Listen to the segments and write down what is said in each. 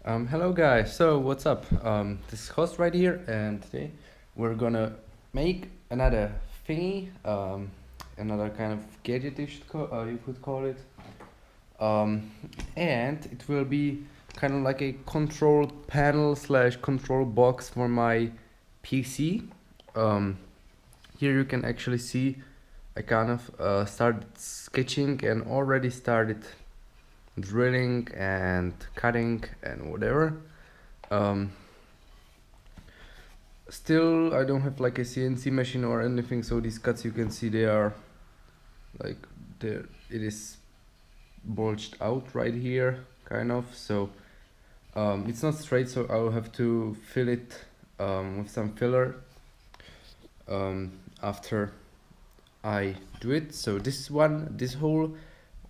Hello guys, so what's up? This is Chos right here, and today we're gonna make another thingy, another kind of gadget you could call it, um, and it will be kind of like a control panel slash control box for my PC. Um, Here you can actually see I kind of started sketching and already started drilling and cutting and whatever. um, Still I don't have like a CNC machine or anything, so these cuts you can see they are like there, it is bulged out right here kind of, so it's not straight, so I'll have to fill it with some filler after I do it. So this hole,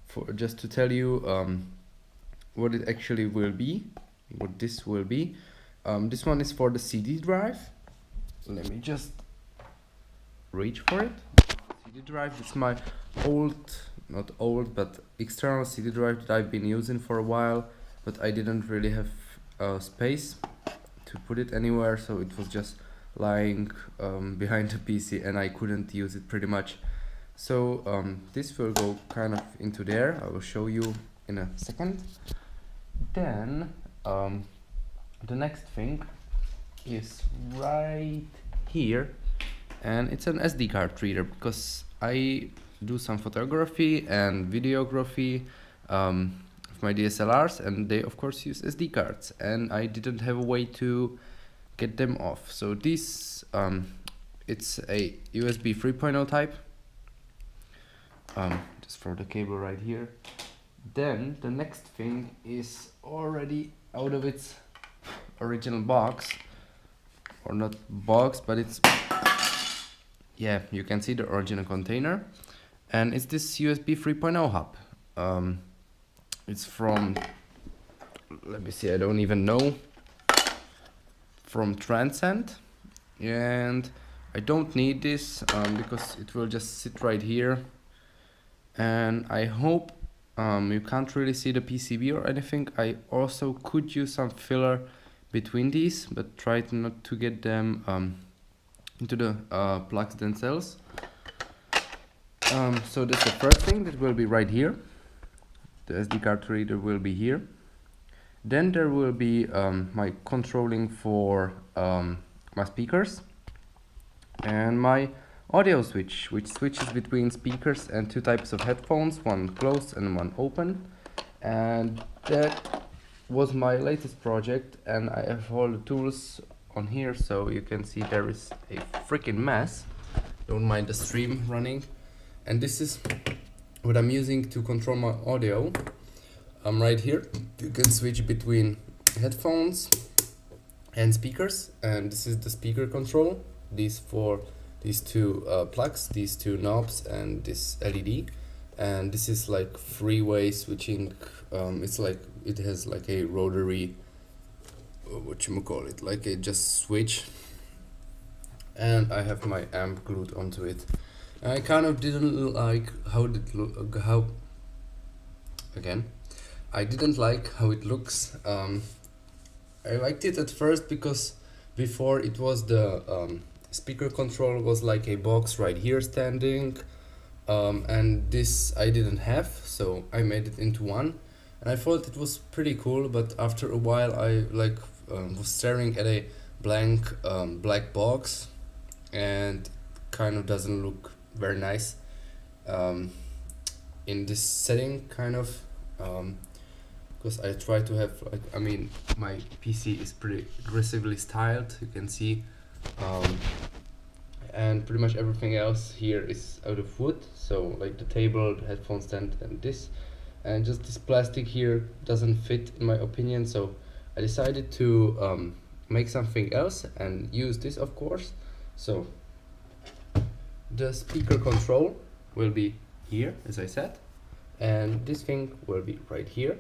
for just to tell you what it actually will be, what this will be. This one is for the CD drive. Let me just reach for it. CD drive, it's my not old, but external CD drive that I've been using for a while, but I didn't really have space to put it anywhere, so it was just lying behind the PC and I couldn't use it pretty much. So this will go kind of into there. I will show you in a second. Then the next thing is right here, and it's an SD card reader, because I do some photography and videography with my DSLRs, and they of course use SD cards, and I didn't have a way to get them off. So this it's a USB 3.0 type. Just throw the cable right here. Then the next thing is already out of its original box, or not box, but it's, yeah, you can see the original container, and it's this USB 3.0 hub. It's from, let me see, I don't even know, from Transcend, and I don't need this because it will just sit right here, and I hope you can't really see the PCB or anything. I also could use some filler between these, but try not to get them into the plugs themselves. So that's the first thing that will be right here. The SD card reader will be here. Then there will be my controlling for my speakers, and my audio switch, which switches between speakers and two types of headphones, one closed and one open. And that was my latest project, and I have all the tools on here, so you can see there is a freaking mess. Don't mind the stream running. And this is what I'm using to control my audio. Right here you can switch between headphones and speakers, and this is the speaker control. These two plugs, these two knobs, and this LED. And this is like three-way switching. It's like, it has like a rotary, whatchamacallit, like a just switch. And I have my amp glued onto it. And I kind of didn't like I didn't like how it looks. I liked it at first because before it was the speaker control was like a box right here standing, and this I didn't have, so I made it into one, and I thought it was pretty cool. But after a while I was staring at a blank black box, and kind of doesn't look very nice in this setting, kind of, because I try to have, like, I mean, my PC is pretty aggressively styled, you can see, and pretty much everything else here is out of wood, so like the table, the headphone stand, and this, and just this plastic here doesn't fit in my opinion. So I decided to make something else and use this, of course. So the speaker control will be here, as I said, and this thing will be right here,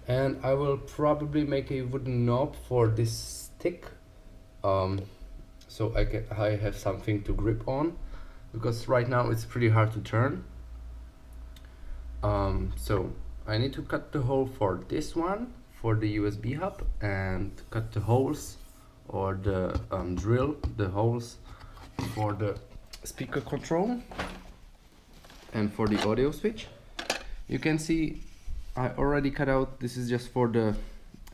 and I will probably make a wooden knob for this stick, so I have something to grip on, because right now it's pretty hard to turn. So I need to cut the hole for this one for the USB hub and cut the holes, or the drill the holes for the speaker control and for the audio switch. You can see I already cut out. This is just for the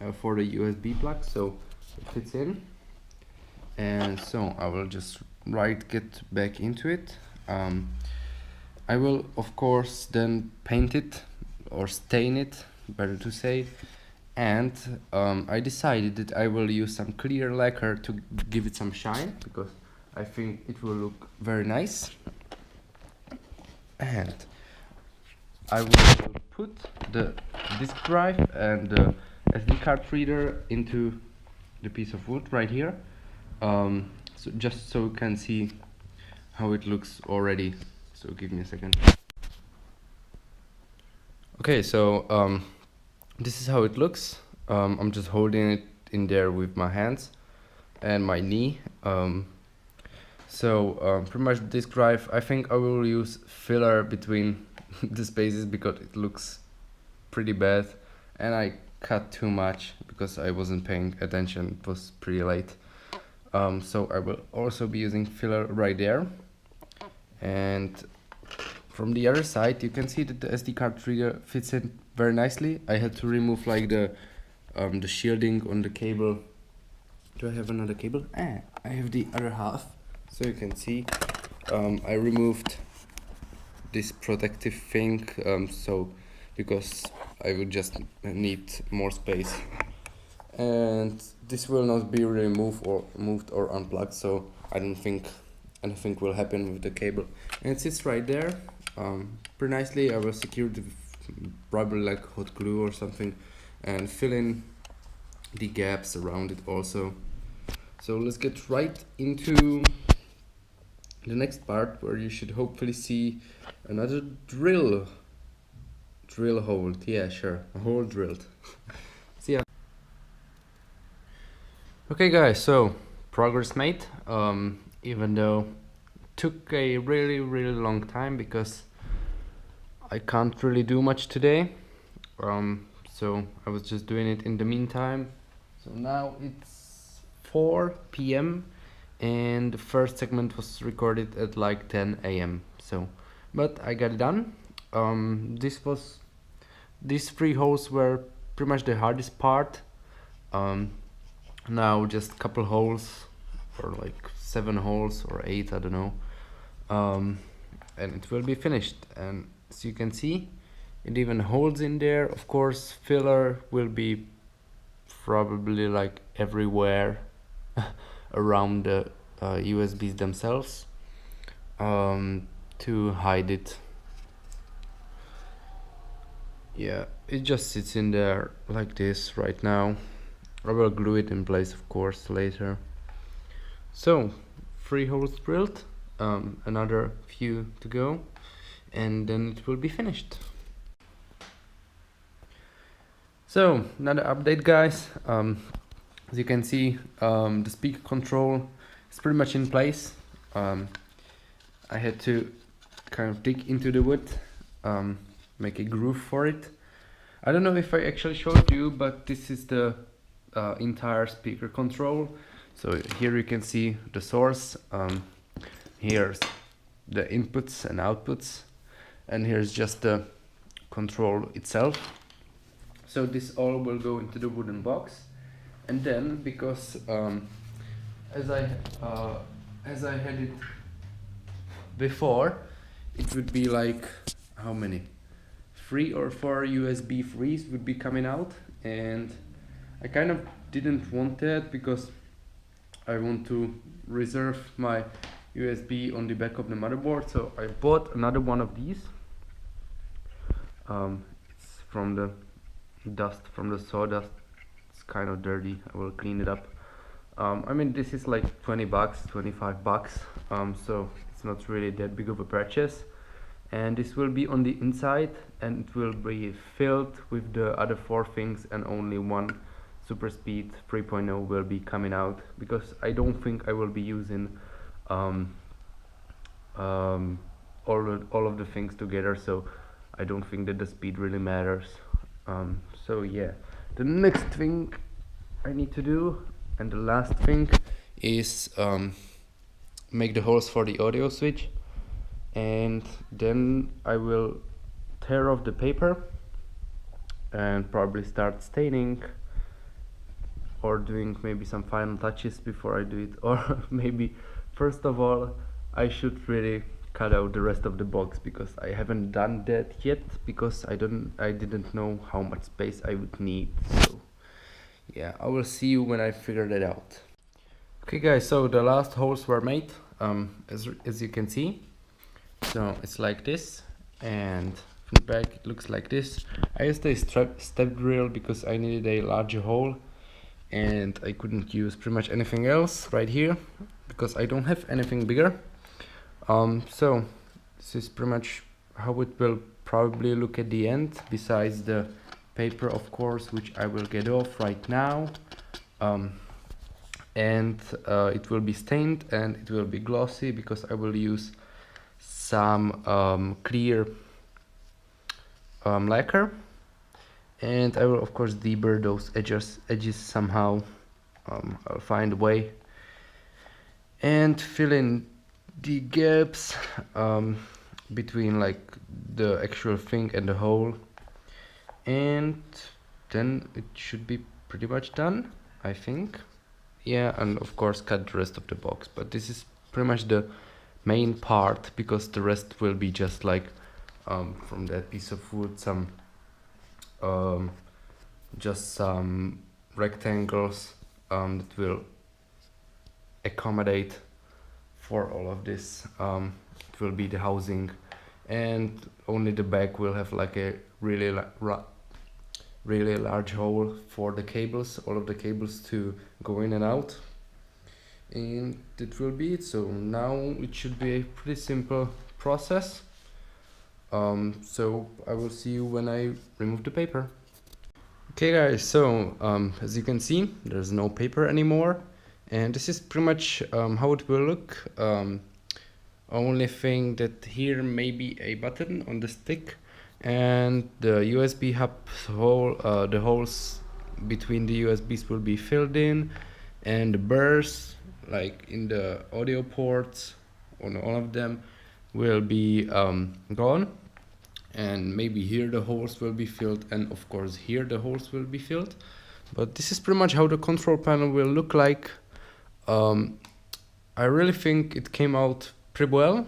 USB plug, so it fits in. And so I will just get back into it. I will of course then paint it, or stain it, better to say. And I decided that I will use some clear lacquer to give it some shine, because I think it will look very nice. And I will put the disk drive and the SD card reader into the piece of wood right here, so just so you can see how it looks already. So give me a second. Okay, so this is how it looks. I'm just holding it in there with my hands and my knee. Pretty much the disk drive, I think I will use filler between the spaces because it looks pretty bad, and I cut too much because I wasn't paying attention. It was pretty late. So I will also be using filler right there. And from the other side you can see that the SD card reader fits in very nicely. I had to remove like the shielding on the cable. Do I have another cable? I have the other half. So you can see I removed this protective thing, so because I would just need more space, and this will not be removed or moved or unplugged, so I don't think anything will happen with the cable, and it sits right there pretty nicely. I will secure it with probably like hot glue or something and fill in the gaps around it also. So let's get right into the next part, where you should hopefully see another drill hole. Yeah, sure, a hole drilled. See ya. Okay guys, so progress made, even though it took a really long time because I can't really do much today, so I was just doing it in the meantime. So now it's 4 p.m. and the first segment was recorded at like 10 a.m. So, but I got it done. These 3 holes were pretty much the hardest part. Now just a couple holes, or like 7 holes or 8, I don't know, and it will be finished. And as you can see, it even holds in there. Of course, filler will be probably like everywhere around the USBs themselves, to hide it. Yeah, it just sits in there like this right now. I will glue it in place of course later. So 3 holes drilled, another few to go, and then it will be finished. So another update guys, as you can see, the speaker control is pretty much in place. I had to kind of dig into the wood, make a groove for it. I don't know if I actually showed you, but this is the entire speaker control. So here you can see the source, here's the inputs and outputs, and here's just the control itself. So this all will go into the wooden box, and then because as I had it before, it would be like, how many, 3 or 4 USB 3s would be coming out, and I kind of didn't want that because I want to reserve my USB on the back of the motherboard. So I bought another one of these. It's from the dust, from the sawdust. It's kind of dirty. I will clean it up. I mean, this is like 20 bucks, 25 bucks, so it's not really that big of a purchase. And this will be on the inside, and it will be filled with the other 4 things, and only one super speed 3.0 will be coming out, because I don't think I will be using all of the things together, so I don't think that the speed really matters. So yeah, the next thing I need to do, and the last thing, is make the holes for the audio switch, and then I will tear off the paper and probably start staining or doing maybe some final touches before I do it, or maybe first of all I should really cut out the rest of the box, because I haven't done that yet, because I didn't know how much space I would need. So yeah, I will see you when I figure that out. Okay guys, so the last holes were made, as you can see. So it's like this, and from the back it looks like this. I used a step drill because I needed a larger hole, and I couldn't use pretty much anything else right here because I don't have anything bigger. So this is pretty much how it will probably look at the end, besides the paper, of course, which I will get off right now. And it will be stained and it will be glossy because I will use some clear lacquer, and I will of course deburr those edges somehow. I'll find a way and fill in the gaps between like the actual thing and the hole, and then it should be pretty much done, I think. Yeah, and of course cut the rest of the box, but this is pretty much the main part, because the rest will be just like from that piece of wood just some rectangles that will accommodate for all of this. It will be the housing, and only the back will have like a really large hole for the cables, all of the cables to go in and out, and that will be it. So now it should be a pretty simple process. So I will see you when I remove the paper. Okay guys, so as you can see, there's no paper anymore, and this is pretty much how it will look. Only thing that here may be a button on the stick, and the USB hub hole, the holes between the USBs will be filled in, and the burrs like in the audio ports on all of them will be gone, and maybe here the holes will be filled, and of course here the holes will be filled. But this is pretty much how the control panel will look like. I really think it came out pretty well,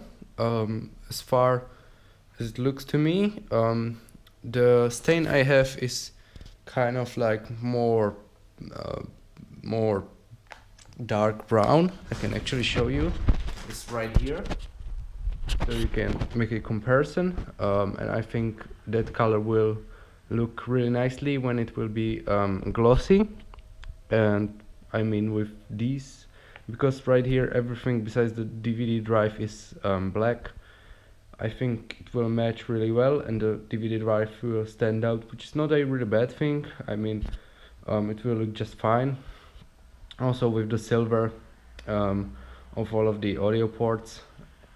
as far as it looks to me. The stain I have is kind of like more dark brown. I can actually show you. It's right here, so you can make a comparison, and I think that color will look really nicely when it will be glossy. And I mean with these, because right here everything besides the DVD drive is black, I think it will match really well, and the DVD drive will stand out, which is not a really bad thing. I mean, it will look just fine. Also with the silver of all of the audio ports,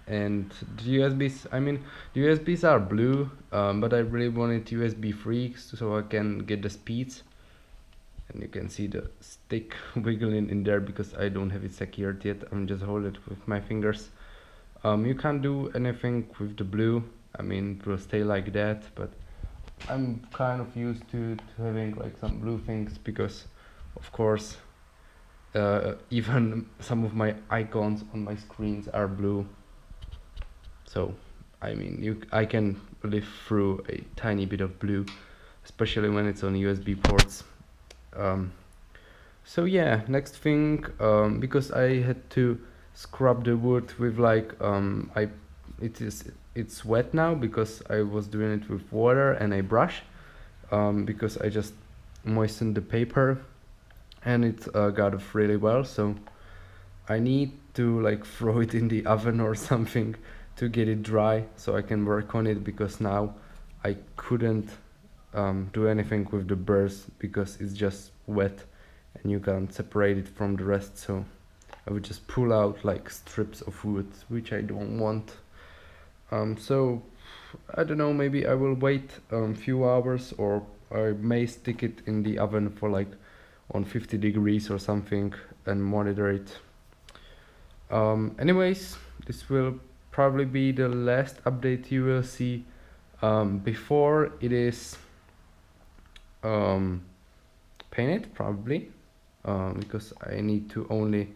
and the USBs, I mean the USBs are blue, but I really wanted USB 3 so I can get the speeds, and you can see the stick wiggling in there because I don't have it secured yet. I'm just holding it with my fingers. You can't do anything with the blue, I mean it will stay like that, but I'm kind of used to having like some blue things, because of course even some of my icons on my screens are blue. So I mean I can live through a tiny bit of blue, especially when it's on USB ports. So yeah, next thing, because I had to scrub the wood with like it's wet now because I was doing it with water and a brush, because I just moistened the paper, and it got off really well. So I need to like throw it in the oven or something to get it dry so I can work on it, because now I couldn't do anything with the burrs because it's just wet and you can't separate it from the rest. So I would just pull out like strips of wood, which I don't want. So I don't know, maybe I will wait a few hours, or I may stick it in the oven for like on 50 degrees or something and monitor it. Anyways, this will probably be the last update you will see before it is painted, probably, because I need to only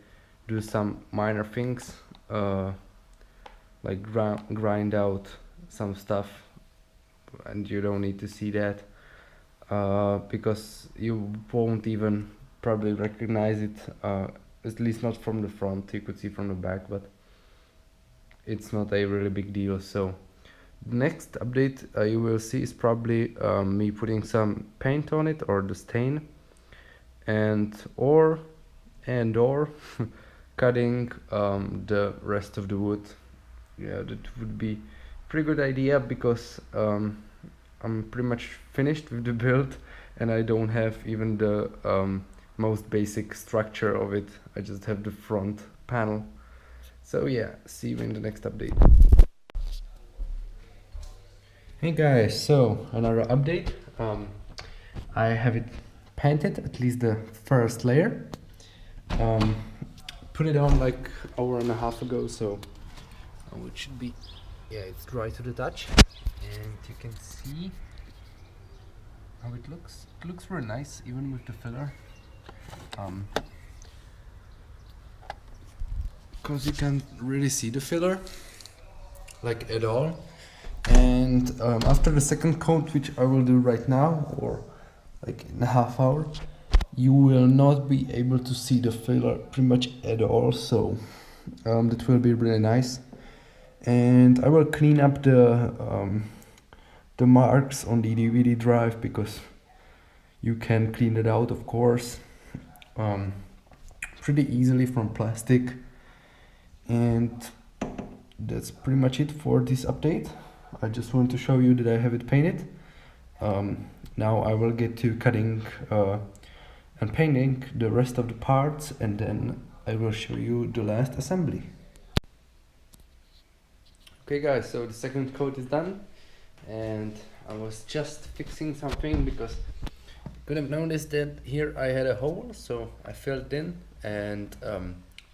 do some minor things, like grind out some stuff, and you don't need to see that, because you won't even probably recognize it, at least not from the front. You could see from the back, but it's not a really big deal. So the next update you will see is probably me putting some paint on it, or the stain, and or cutting the rest of the wood. Yeah, that would be pretty good idea, because I'm pretty much finished with the build, and I don't have even the most basic structure of it. I just have the front panel. So yeah, see you in the next update. Hey guys, so another update. I have it painted, at least the first layer. Put it on like hour and a half ago, so it should be, yeah, it's dry to the touch, and you can see how it looks. It looks very nice, even with the filler. Because you can't really see the filler like at all. And after the second coat, which I will do right now, or like in a half hour, you will not be able to see the filler pretty much at all. So that will be really nice. And I will clean up the marks on the DVD drive, because you can clean it out, of course, pretty easily from plastic. And that's pretty much it for this update. I just want to show you that I have it painted. Now I will get to cutting and painting the rest of the parts, and then I will show you the last assembly. Okay guys, so the second coat is done, and I was just fixing something because I could have noticed that here I had a hole, so I filled it in and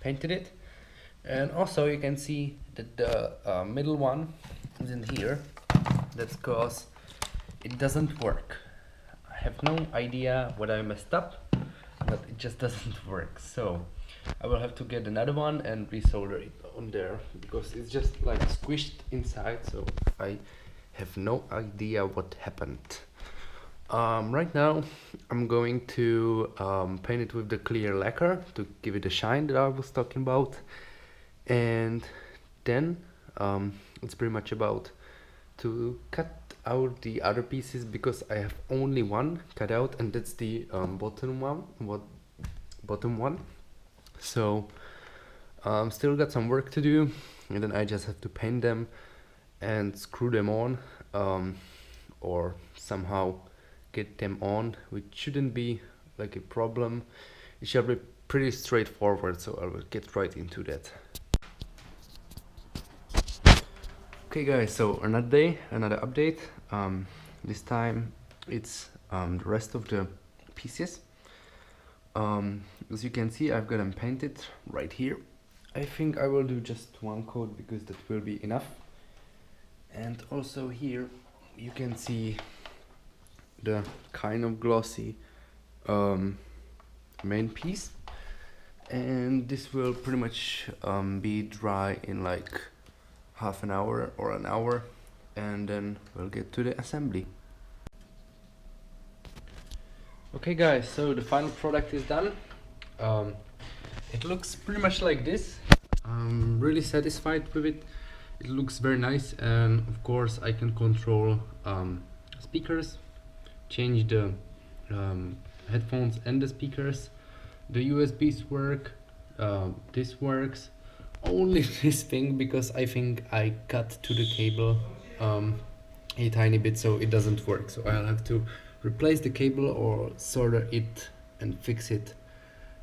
painted it. And also you can see that the middle one is in here. That's because it doesn't work. I have no idea what I messed up, but it just doesn't work. So I will have to get another one and resolder it on there, because it's just like squished inside, so I have no idea what happened. Right now I'm going to paint it with the clear lacquer to give it the shine that I was talking about, and then it's pretty much about to cut out the other pieces, because I have only one cut out, and that's the bottom one. So still got some work to do, and then I just have to paint them and screw them on, or somehow get them on, which shouldn't be like a problem. It should be pretty straightforward, so I will get right into that. Okay guys, so another day, another update. This time it's the rest of the pieces. As you can see, I've got them painted right here. I think I will do just one coat, because that will be enough. And also here you can see the kind of glossy main piece, and this will pretty much be dry in like half an hour or an hour, and then we'll get to the assembly. Okay guys, so the final product is done. It looks pretty much like this. I'm really satisfied with it. It looks very nice, and of course I can control speakers, change the headphones and the speakers. The USBs work, this works. Only this thing, because I think I cut to the cable a tiny bit, so it doesn't work. So I'll have to replace the cable or solder it and fix it.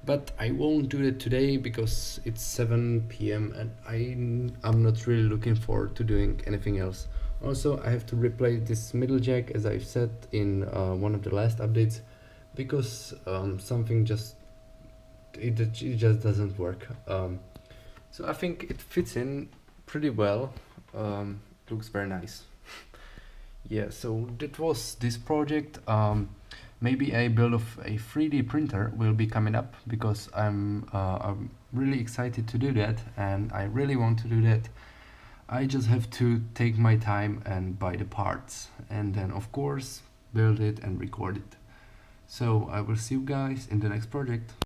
But I won't do it today, because it's 7 p.m. and I'm not really looking forward to doing anything else Also, I have to replace this middle jack, as I've said in one of the last updates, because something just it just doesn't work. So I think it fits in pretty well. Looks very nice. Yeah, so that was this project. Maybe a build of a 3D printer will be coming up, because I'm really excited to do that, and I really want to do that. I just have to take my time and buy the parts, and then of course build it and record it. So I will see you guys in the next project.